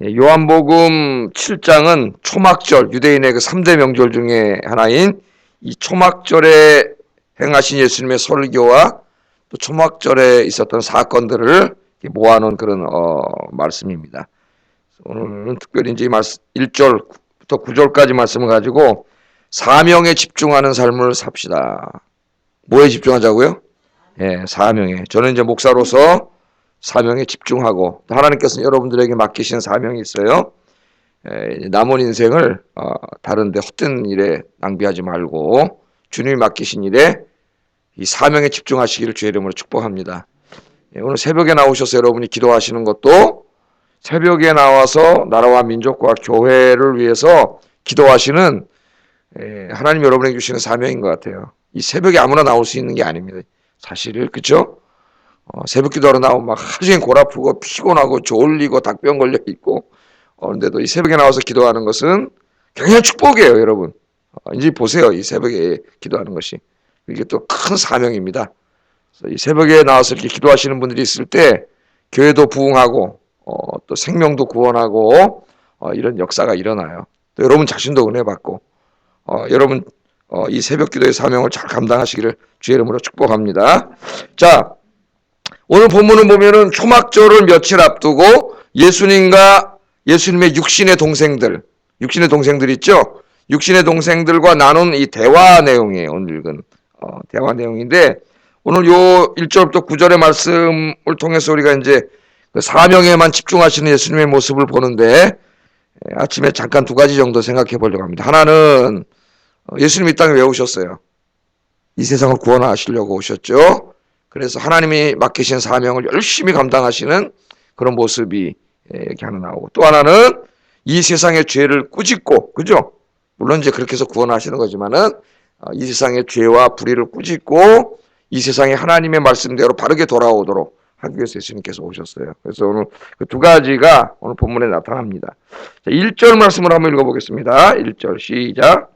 요한복음 7장은 초막절, 유대인의 그 3대 명절 중에 하나인 이 초막절에 행하신 예수님의 설교와 또 초막절에 있었던 사건들을 모아놓은 그런 말씀입니다. 오늘은 특별히 이제 1절부터 9절까지 말씀을 가지고 사명에 집중하는 삶을 삽시다. 뭐에 집중하자고요? 사명에. 저는 이제 목사로서 사명에 집중하고 하나님께서는 여러분들에게 맡기신 사명이 있어요. 남은 인생을 다른 데 헛된 일에 낭비하지 말고 주님이 맡기신 일에 이 사명에 집중하시기를 주의 이름으로 축복합니다. 오늘 새벽에 나오셔서 여러분이 기도하시는 것도 새벽에 나와서 나라와 민족과 교회를 위해서 기도하시는 하나님 여러분에게 주시는 사명인 것 같아요. 이 새벽에 아무나 나올 수 있는 게 아닙니다. 사실을, 그렇죠? 새벽 기도하러 나오면 막 하루 종일 골 아프고 피곤하고 졸리고 닭병 걸려 있고 그런데도 이 새벽에 나와서 기도하는 것은 굉장히 축복이에요, 여러분. 이제 보세요, 이 새벽에 기도하는 것이 이게 또 큰 사명입니다. 그래서 이 새벽에 나와서 이렇게 기도하시는 분들이 있을 때 교회도 부흥하고 또 생명도 구원하고 이런 역사가 일어나요. 또 여러분 자신도 은혜 받고 여러분 이 새벽 기도의 사명을 잘 감당하시기를 주의 이름으로 축복합니다. 자, 오늘 본문을 보면은 초막절을 며칠 앞두고 예수님과 예수님의 육신의 동생들 있죠? 육신의 동생들과 나눈 이 대화 내용이에요. 오늘 읽은 대화 내용인데 오늘 요 1절부터 9절의 말씀을 통해서 우리가 이제 그 사명에만 집중하시는 예수님의 모습을 보는데 아침에 잠깐 두 가지 정도 생각해 보려고 합니다. 하나는 예수님이 이 땅에 왜 오셨어요? 이 세상을 구원하시려고 오셨죠. 그래서 하나님이 맡기신 사명을 열심히 감당하시는 그런 모습이 이렇게 하나 나오고, 또 하나는 이 세상의 죄를 꾸짖고, 그죠? 물론 이제 그렇게 해서 구원하시는 거지만은 이 세상의 죄와 불의를 꾸짖고 이 세상에 하나님의 말씀대로 바르게 돌아오도록 하기 위해서 예수님께서 오셨어요. 그래서 오늘 그 두 가지가 오늘 본문에 나타납니다. 자, 1절 말씀을 한번 읽어보겠습니다. 1절 시작.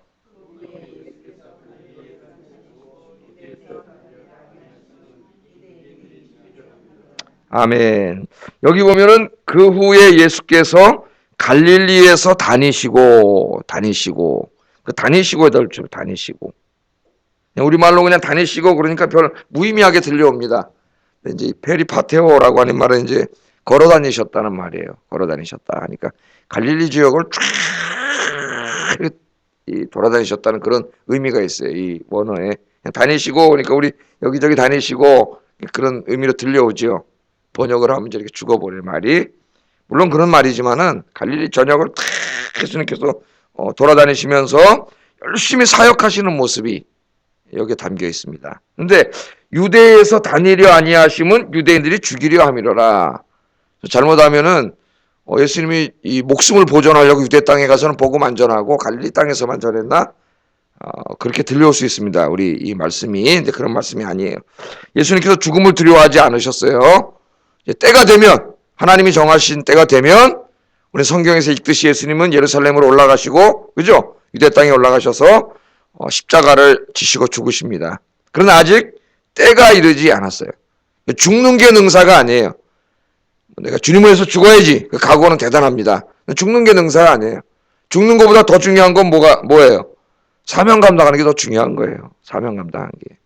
아멘. 여기 보면은 그 후에 예수께서 갈릴리에서 다니시고 그 다니시고에 덜 다니시고 우리말로 그냥 다니시고 그러니까 별 무의미하게 들려옵니다. 이제 페리파테오라고 하는 말은 이제 걸어 다니셨다는 말이에요. 걸어 다니셨다 하니까 갈릴리 지역을 쫙 돌아다니셨다는 그런 의미가 있어요. 이 원어에 다니시고 그러니까 우리 여기저기 다니시고 그런 의미로 들려오죠. 번역을 하면 이렇게 죽어버릴 말이 물론 그런 말이지만은 갈릴리 전역을 탁 예수님께서 돌아다니시면서 열심히 사역하시는 모습이 여기에 담겨 있습니다. 근데 유대에서 다니려 아니하심은 유대인들이 죽이려 함이로라. 잘못하면은 예수님이 이 목숨을 보존하려고 유대 땅에 가서는 복음 안 전하고 갈릴리 땅에서만 전했나? 그렇게 들려올 수 있습니다. 우리 이 말씀이. 근데 그런 말씀이 아니에요. 예수님께서 죽음을 두려워하지 않으셨어요. 때가 되면 하나님이 정하신 때가 되면 우리 성경에서 읽듯이 예수님은 예루살렘으로 올라가시고 그죠? 유대 땅에 올라가셔서 십자가를 지시고 죽으십니다. 그러나 아직 때가 이르지 않았어요. 죽는 게 능사가 아니에요. 내가 주님을 위해서 죽어야지. 그 각오는 대단합니다. 죽는 게 능사가 아니에요. 죽는 것보다 더 중요한 건 뭐예요? 사명 감당하는 게 더 중요한 거예요. 사명 감당하는 게.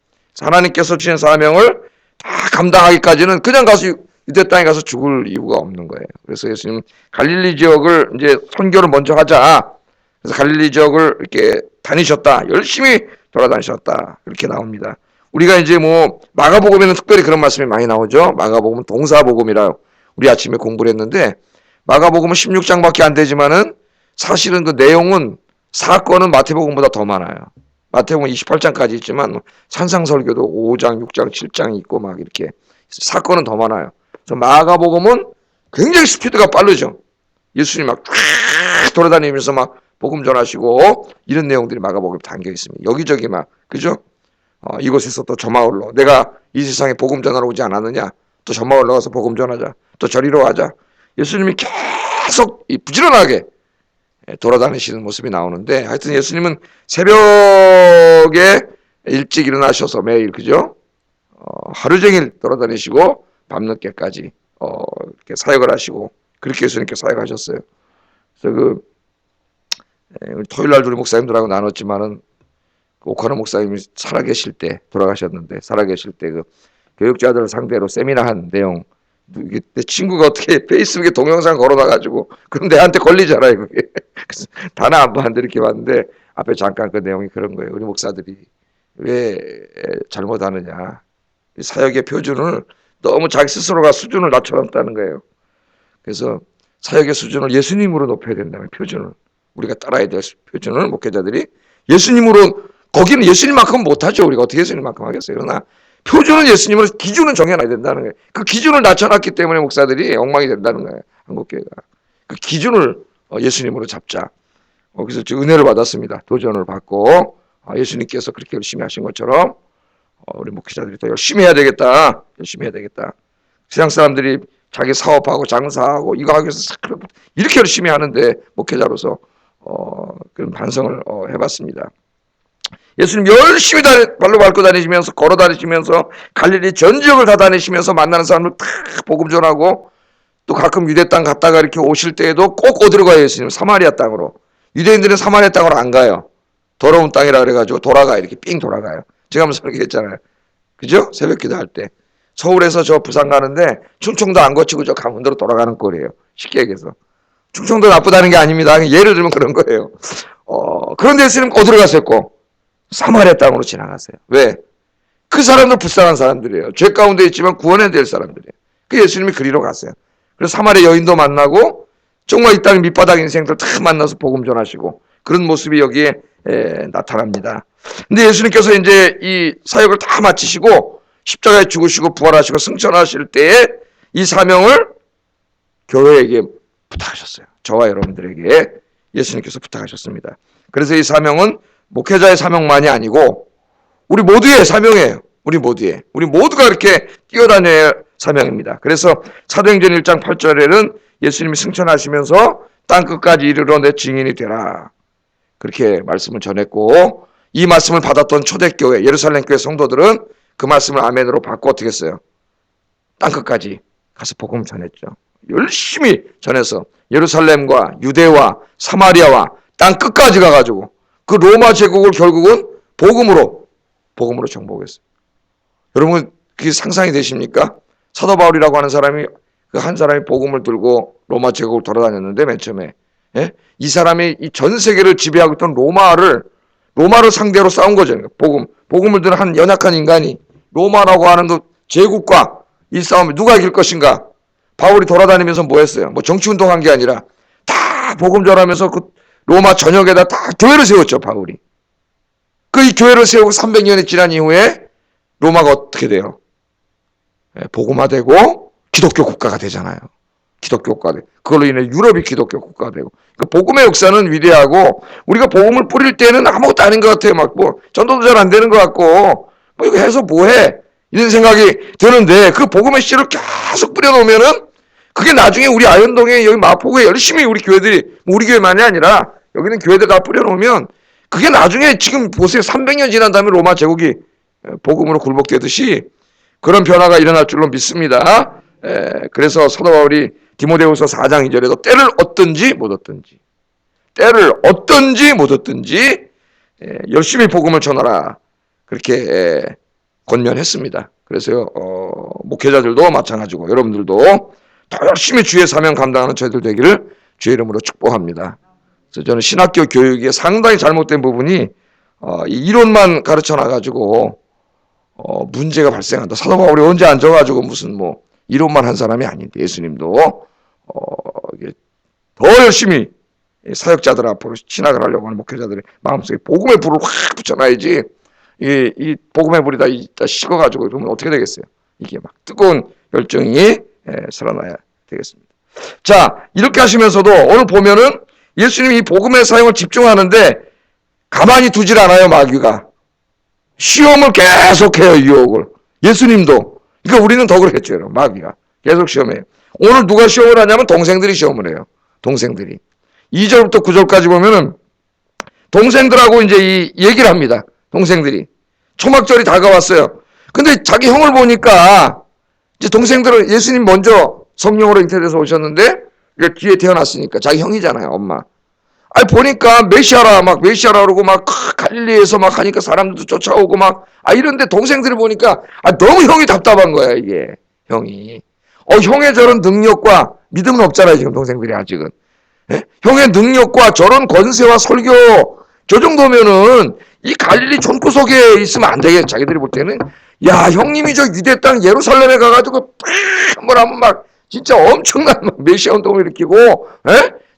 하나님께서 주신 사명을 다 감당하기까지는 그냥 가서 유대 땅에 가서 죽을 이유가 없는 거예요. 그래서 예수님 갈릴리 지역을 이제 선교를 먼저 하자. 그래서 갈릴리 지역을 이렇게 다니셨다. 열심히 돌아다니셨다. 이렇게 나옵니다. 우리가 이제 뭐 마가복음에는 특별히 그런 말씀이 많이 나오죠. 마가복음은 동사복음이라 우리 아침에 공부를 했는데 마가복음은 16장밖에 안 되지만은 사실은 그 내용은 사건은 마태복음보다 더 많아요. 마태복음 28장까지 있지만 산상설교도 5장, 6장, 7장 있고 막 이렇게 사건은 더 많아요. 그래서 마가복음은 굉장히 스피드가 빠르죠. 예수님이 막 돌아다니면서 막 복음 전하시고 이런 내용들이 마가복음에 담겨 있습니다. 여기저기 막 그죠? 이곳에서 또 저 마을로 내가 이 세상에 복음 전하러 오지 않았느냐? 또 저 마을로 가서 복음 전하자. 또 저리로 가자. 예수님이 계속 부지런하게 돌아다니시는 모습이 나오는데 하여튼 예수님은 새벽에 일찍 일어나셔서 매일 그죠? 하루 종일 돌아다니시고 밤늦게까지 이렇게 사역을 하시고 그렇게 예수님께서 사역하셨어요. 그래서 토요일 날 우리 목사님들하고 나눴지만은 오카노 목사님이 살아계실 때 돌아가셨는데, 살아계실 때 그 교육자들을 상대로 세미나 한 내용, 내 친구가 어떻게 페이스북에 동영상 걸어놔가지고 그럼 내한테 걸리잖아요 그게. 그래서 다나 안 봤는데 이렇게 봤는데 앞에 잠깐 그 내용이 그런 거예요. 우리 목사들이 왜 잘못하느냐, 사역의 표준을 너무 자기 스스로가 수준을 낮춰놨다는 거예요. 그래서 사역의 수준을 예수님으로 높여야 된다는 표준을, 우리가 따라야 될 표준을 목회자들이 예수님으로, 거기는 예수님만큼 못하죠. 우리가 어떻게 예수님만큼 하겠어요. 그러나 표준은 예수님으로, 기준은 정해놔야 된다는 거예요. 그 기준을 낮춰놨기 때문에 목사들이 엉망이 된다는 거예요. 한국교회가. 그 기준을 예수님으로 잡자. 그래서 은혜를 받았습니다. 도전을 받고 예수님께서 그렇게 열심히 하신 것처럼 우리 목회자들이 더 열심히 해야 되겠다. 열심히 해야 되겠다. 세상 사람들이 자기 사업하고 장사하고 이거 하기 위해서 이렇게 열심히 하는데 목회자로서 그런 반성을 해봤습니다. 예수님 열심히 발로 밟고 다니시면서, 걸어 다니시면서 갈릴리 전 지역을 다 다니시면서 만나는 사람들 다 복음 전하고, 또 가끔 유대 땅 갔다가 이렇게 오실 때에도 꼭 어디로 가요? 예수님 사마리아 땅으로. 유대인들은 사마리아 땅으로 안 가요. 더러운 땅이라 그래가지고 돌아가요. 이렇게 삥 돌아가요. 제가 한번 설교했잖아요. 그죠? 새벽 기도할 때 서울에서 저 부산 가는데 충청도 안 거치고 저 강원도로 돌아가는 꼴이에요. 쉽게 얘기해서. 충청도 나쁘다는 게 아닙니다. 예를 들면 그런 거예요. 그런데 예수님 어디로 가세요? 꼭 사마리아 땅으로 지나가세요. 왜? 그 사람들 불쌍한 사람들이에요. 죄 가운데 있지만 구원해야 될 사람들이에요. 그 예수님이 그리로 갔어요. 그래서 사마리아 여인도 만나고 정말 이 땅 밑바닥 인생들 다 만나서 복음 전하시고, 그런 모습이 여기에 나타납니다. 근데 예수님께서 이제 이 사역을 다 마치시고 십자가에 죽으시고 부활하시고 승천하실 때에 이 사명을 교회에게 부탁하셨어요. 저와 여러분들에게 예수님께서 부탁하셨습니다. 그래서 이 사명은 목회자의 사명만이 아니고 우리 모두의 사명이에요. 우리 모두가 이렇게 뛰어다녀야 사명입니다. 그래서 사도행전 1장 8절에는 예수님이 승천하시면서 땅끝까지 이르러 내 증인이 되라, 그렇게 말씀을 전했고, 이 말씀을 받았던 초대교회 예루살렘 교회 성도들은 그 말씀을 아멘으로 받고 어떻게 했어요? 땅끝까지 가서 복음을 전했죠. 열심히 전해서 예루살렘과 유대와 사마리아와 땅끝까지 가가지고 그 로마 제국을 결국은 복음으로 정복했어요. 여러분 그게 상상이 되십니까? 사도 바울이라고 하는 사람이, 그 한 사람이 복음을 들고 로마 제국을 돌아다녔는데 맨 처음에, 이 사람이 이 전 세계를 지배하고 있던 로마를 상대로 싸운 거죠. 복음을 드는 한 연약한 인간이 로마라고 하는 그 제국과 이 싸움에 누가 이길 것인가? 바울이 돌아다니면서 뭐 했어요? 뭐 정치운동한 게 아니라 다 복음 전하면서 그 로마 전역에다 다 교회를 세웠죠, 바울이. 그 이 교회를 세우고 300년이 지난 이후에 로마가 어떻게 돼요? 복음화되고 기독교 국가가 되잖아요. 기독교 국가가 되고, 그걸로 인해 유럽이 기독교 국가가 되고. 그 복음의 역사는 위대하고, 우리가 복음을 뿌릴 때는 아무것도 아닌 것 같아요. 막 뭐 전도도 잘 안 되는 것 같고, 뭐 이거 해서 뭐해? 이런 생각이 드는데, 그 복음의 씨를 계속 뿌려놓으면은 그게 나중에 우리 아현동에, 여기 마포구에 열심히 우리 교회들이, 뭐 우리 교회만이 아니라 여기는 교회들 다 뿌려놓으면 그게 나중에, 지금 보세요, 300년 지난 다음에 로마 제국이 복음으로 굴복되듯이 그런 변화가 일어날 줄로 믿습니다. 그래서 사도 바울이 디모데후서 4장 2절에도 때를 얻든지 못 얻든지 열심히 복음을 전하라, 그렇게 권면했습니다. 그래서 목회자들도 마찬가지고 여러분들도 더 열심히 주의 사명 감당하는 저희들 되기를 주의 이름으로 축복합니다. 그래서 저는 신학교 교육에 상당히 잘못된 부분이 이 이론만 가르쳐 놔가지고 문제가 발생한다. 사도 바울이 언제 앉아가지고 무슨 뭐 이론만 한 사람이 아닌데, 예수님도 더 열심히 사역자들 앞으로 신학을 하려고 하는 목회자들의 마음속에 복음의 불을 확 붙여놔야지, 이 복음의 불이 다 식어가지고 그러면 어떻게 되겠어요? 이게 막 뜨거운 열정이 살아나야 되겠습니다. 자, 이렇게 하시면서도 오늘 보면은 예수님이 이 복음의 사용을 집중하는데 가만히 두질 않아요. 마귀가 시험을 계속해요. 유혹을. 예수님도. 그러니까 우리는 더 그렇겠죠. 마귀가 계속 시험해요. 오늘 누가 시험을 하냐면 동생들이 시험을 해요. 동생들이. 2절부터 9절까지 보면은 동생들하고 이제 이 얘기를 합니다. 동생들이. 초막절이 다가왔어요. 근데 자기 형을 보니까 이제 동생들은, 예수님 먼저 성령으로 잉태돼서 오셨는데 그러니까 뒤에 태어났으니까 자기 형이잖아요, 엄마. 아니 보니까 메시아라 그러고 막 갈릴리에서 막 하니까 사람들도 쫓아오고 막 이런데 동생들이 보니까 너무 형이 답답한 거야 이게 형이. 형의 저런 능력과 믿음은 없잖아요 지금 동생들이 아직은. 예? 형의 능력과 저런 권세와 설교 저 정도면은 이 갈릴리 촌구석에 있으면 안 되겠. 자기들이 볼 때는 야 형님이 저 유대 땅 예루살렘에 가가지고 한번 하면 막 진짜 엄청난 메시아 운동을 일으키고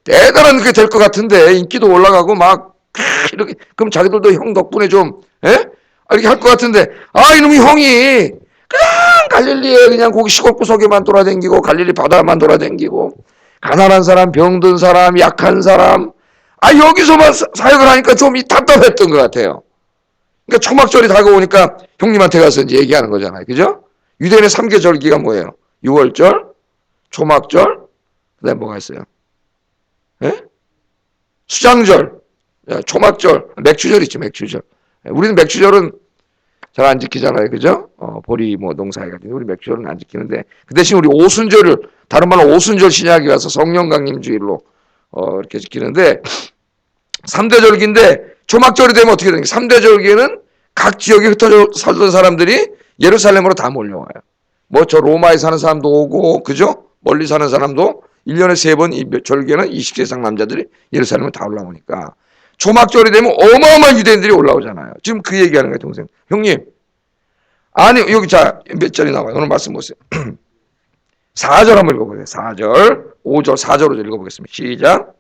대단한 게 될 것 같은데 인기도 올라가고 막 이렇게 그럼 자기들도 형 덕분에 좀 이렇게 할 것 같은데 이놈의 형이 그냥 갈릴리에 그냥 거기 시골 구석에만 돌아다니고 갈릴리 바다만 돌아다니고 가난한 사람, 병든 사람, 약한 사람 여기서만 사역을 하니까 좀 답답했던 것 같아요. 그러니까 초막절이 다가오니까 형님한테 가서 이제 얘기하는 거잖아요. 그죠? 유대인의 3개 절기가 뭐예요? 6월절, 초막절, 그 다음에 뭐가 있어요? 수장절, 초막절, 맥주절 있죠, 맥주절. 우리는 맥주절은 잘 안 지키잖아요, 그죠? 보리 뭐 농사해가지고 우리 맥주절은 안 지키는데 그 대신 우리 오순절을 다른 말로 오순절 신약이 와서 성령 강림주일로 이렇게 지키는데 3대 절기인데 초막절이 되면 어떻게 되는 게 3대 절기에는 각 지역에 흩어져 살던 사람들이 예루살렘으로 다 몰려와요. 뭐 저 로마에 사는 사람도 오고 그죠? 멀리 사는 사람도 1년에 3번 이 절기에는 20세 이상 남자들이 예루살렘에 다 올라오니까 초막절이 되면 어마어마한 유대인들이 올라오잖아요. 지금 그 얘기하는 거예요, 동생. 형님. 아니, 여기 자, 몇 절이 나와요? 오늘 말씀 보세요. 4절 한번 읽어보세요. 4절, 5절, 4절, 5절 읽어보겠습니다. 시작.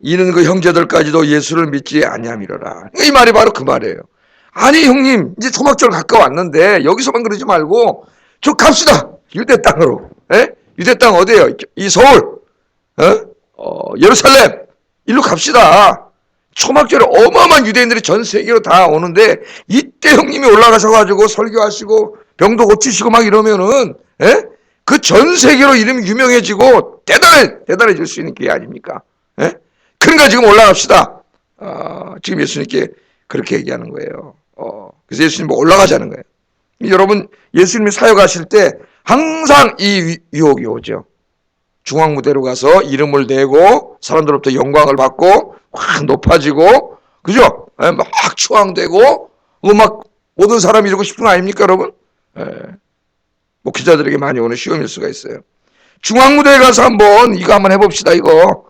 이는 그 형제들까지도 예수를 믿지 아니함이로라. 이 말이 바로 그 말이에요. 아니 형님 이제 초막절 가까웠는데 여기서만 그러지 말고 저 갑시다. 유대 땅으로. 유대 땅 어디예요? 이 서울. 예루살렘. 일로 갑시다. 초막절에 어마어마한 유대인들이 전 세계로 다 오는데 이때 형님이 올라가셔가지고 설교하시고 병도 고치시고 막 이러면은 그 전 세계로 이름이 유명해지고 대단해질 수 있는 기회 아닙니까? 그러니까 지금 올라갑시다. 지금 예수님께 그렇게 얘기하는 거예요. 그래서 예수님 올라가자는 거예요. 여러분 예수님이 사역하실 때 항상 이 유혹이 오죠. 중앙무대로 가서 이름을 내고 사람들로부터 영광을 받고 확 높아지고 그죠? 막 추앙되고 막 모든 사람이 이러고 싶은 거 아닙니까 여러분? 목회자들에게 많이 오는 시험일 수가 있어요. 중앙무대에 가서 이거 한번 해봅시다 이거.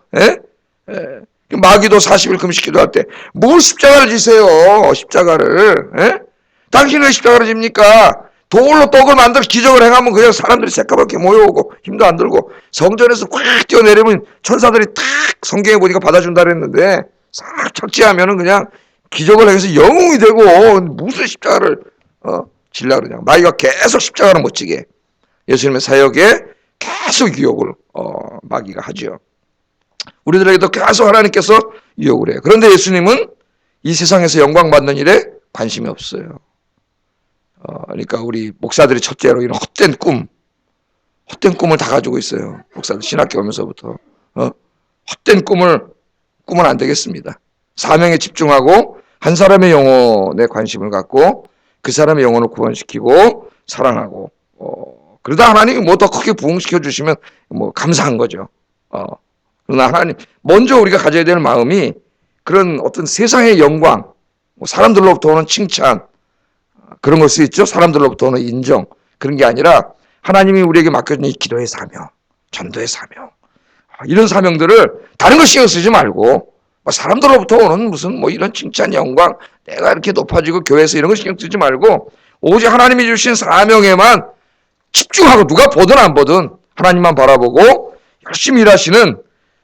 마귀도 40일 금식기도 할 때 뭘 십자가를 지세요. 십자가를. 당신은 왜 십자가를 집니까? 돌로 떡을 만들어 기적을 행하면 그냥 사람들이 새까맣게 모여오고 힘도 안 들고 성전에서 꽉 뛰어내리면 천사들이 탁 성경에 보니까 받아준다 그랬는데 싹 착지하면은 그냥 기적을 행해서 영웅이 되고 무슨 십자가를 질라 그러냐. 마귀가 계속 십자가를 못 지게 예수님의 사역에 계속 유혹을 마귀가 하죠. 우리들에게도 계속 하나님께서 유혹을 해요. 그런데 예수님은 이 세상에서 영광 받는 일에 관심이 없어요. 그러니까 우리 목사들이 첫째로 이런 헛된 꿈을 다 가지고 있어요. 목사들 신학교 오면서부터 헛된 꿈은 안 되겠습니다. 사명에 집중하고 한 사람의 영혼에 관심을 갖고 그 사람의 영혼을 구원시키고 사랑하고 그러다 하나님이 뭐 더 크게 부흥시켜 주시면 뭐 감사한 거죠. 그러나 하나님 먼저 우리가 가져야 될 마음이 그런 어떤 세상의 영광, 사람들로부터 오는 칭찬 그런 걸 수 있죠. 사람들로부터 오는 인정 그런 게 아니라 하나님이 우리에게 맡겨준 이 기도의 사명, 전도의 사명 이런 사명들을 다른 거 신경 쓰지 말고 사람들로부터 오는 무슨 이런 칭찬, 영광 내가 이렇게 높아지고 교회에서 이런 거 신경 쓰지 말고 오직 하나님이 주신 사명에만 집중하고 누가 보든 안 보든 하나님만 바라보고 열심히 일하시는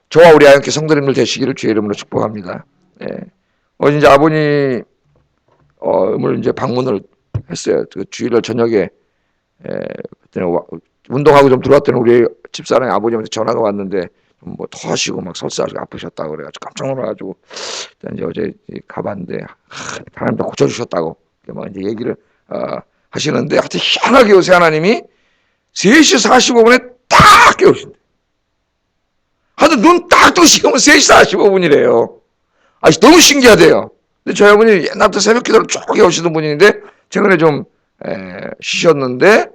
저와 우리 아영교 성도님들 되시기를 주의 이름으로 축복합니다. 이제 아버님을 이제 방문을 했어요. 그 주일날 저녁에 운동하고 좀 들어왔더니 우리 집사람이 아버님한테 전화가 왔는데 뭐 토하시고 막 설사하시고 아프셨다고 그래가지고 깜짝 놀라가지고 이제 어제 가봤는데 하나님 다 고쳐주셨다고 막 이제 얘기를 하시는데 하여튼 희한하게 요새 하나님이 3시 45분에 딱 깨우신대. 하여튼 눈 딱 뜨시면 3시 45분이래요. 너무 신기하대요. 근데 저희 어머니 옛날부터 새벽 기도를 쭉 해오시던 분인데 최근에 좀 쉬셨는데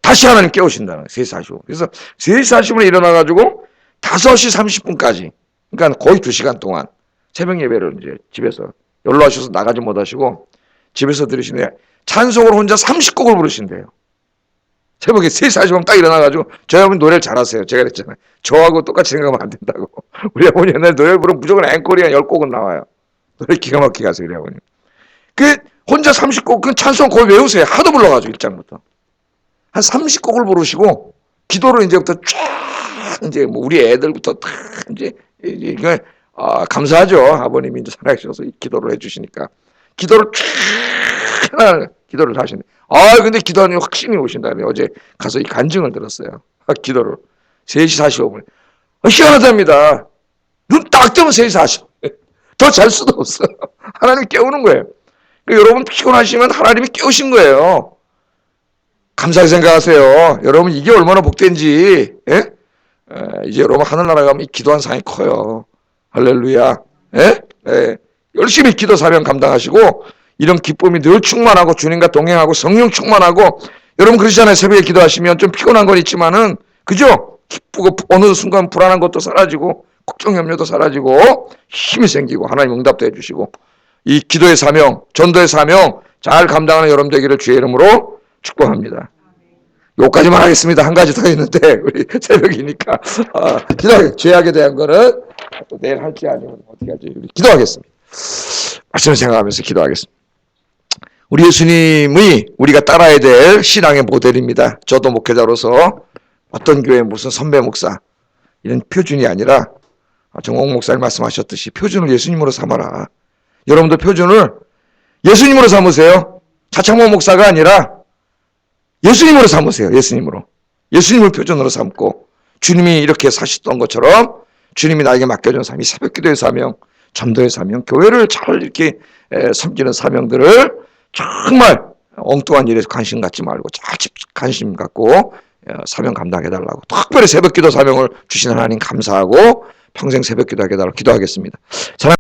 다시 하나님 깨우신다는 거예요. 3시 45분. 그래서 3시 40분에 일어나가지고 5시 30분까지, 그러니까 거의 2시간 동안 새벽 예배를 이제 집에서 연로하셔서 나가지 못하시고 집에서 들으시는데 찬송을 혼자 30곡을 부르신대요. 새벽에 3시 40분 딱 일어나가지고. 저희 어머니 노래를 잘하세요. 제가 그랬잖아요. 저하고 똑같이 생각하면 안 된다고. 우리 어머니 옛날에 노래 부르면 무조건 앵콜이 한 10곡은 나와요. 노래 기가 막히게 하세요, 우리 어머니. 그 혼자 30곡, 그 찬송 거의 외우세요. 하도 불러가지고 1장부터. 한 30곡을 부르시고 기도를 이제부터 쫙, 이제 뭐 우리 애들부터 다 이제 이거 감사하죠. 아버님이 이제 살아계셔서 기도를 해주시니까 기도를 쫙 기도를 하시네. 근데 기도하니 확신이 오신다네. 어제 가서 이 간증을 들었어요. 기도를 3시 45분. 희한하답니다. 눈 딱 뜨면 3시 40분. 더 잘 수도 없어. 하나님 깨우는 거예요. 여러분 피곤하시면 하나님이 깨우신 거예요. 감사하게 생각하세요. 여러분 이게 얼마나 복된지. 예? 이제 여러분 하늘나라 가면 이 기도한 상이 커요. 할렐루야. 예? 예. 열심히 기도 사명 감당하시고 이런 기쁨이 늘 충만하고 주님과 동행하고 성령 충만하고. 여러분 그러시잖아요. 새벽에 기도하시면 좀 피곤한 건 있지만은 그죠? 기쁘고 어느 순간 불안한 것도 사라지고 걱정 염려도 사라지고 힘이 생기고 하나님 응답도 해주시고 이 기도의 사명, 전도의 사명 잘 감당하는 여러분 되기를 주의 이름으로 축복합니다. 요까지만 하겠습니다. 한 가지 더 있는데 우리 새벽이니까 죄악에 대한 거는 내일 할지 아니면 어떻게 하지? 우리 기도하겠습니다. 말씀을 생각하면서 기도하겠습니다. 우리 예수님이 우리가 따라야 될 신앙의 모델입니다. 저도 목회자로서 어떤 교회 무슨 선배 목사 이런 표준이 아니라 정옥 목사님 말씀하셨듯이 표준을 예수님으로 삼아라. 여러분도 표준을 예수님으로 삼으세요. 차창모 목사가 아니라 예수님으로 삼으세요. 예수님으로. 예수님을 표준으로 삼고 주님이 이렇게 사셨던 것처럼 주님이 나에게 맡겨준 사명, 새벽기도의 사명, 전도의 사명, 교회를 잘 이렇게 섬기는 사명들을 정말 엉뚱한 일에 관심 갖지 말고 잘 관심 갖고 사명 감당해달라고 특별히 새벽기도 사명을 주신 하나님 감사하고 평생 새벽기도 하게 해달라고 기도하겠습니다.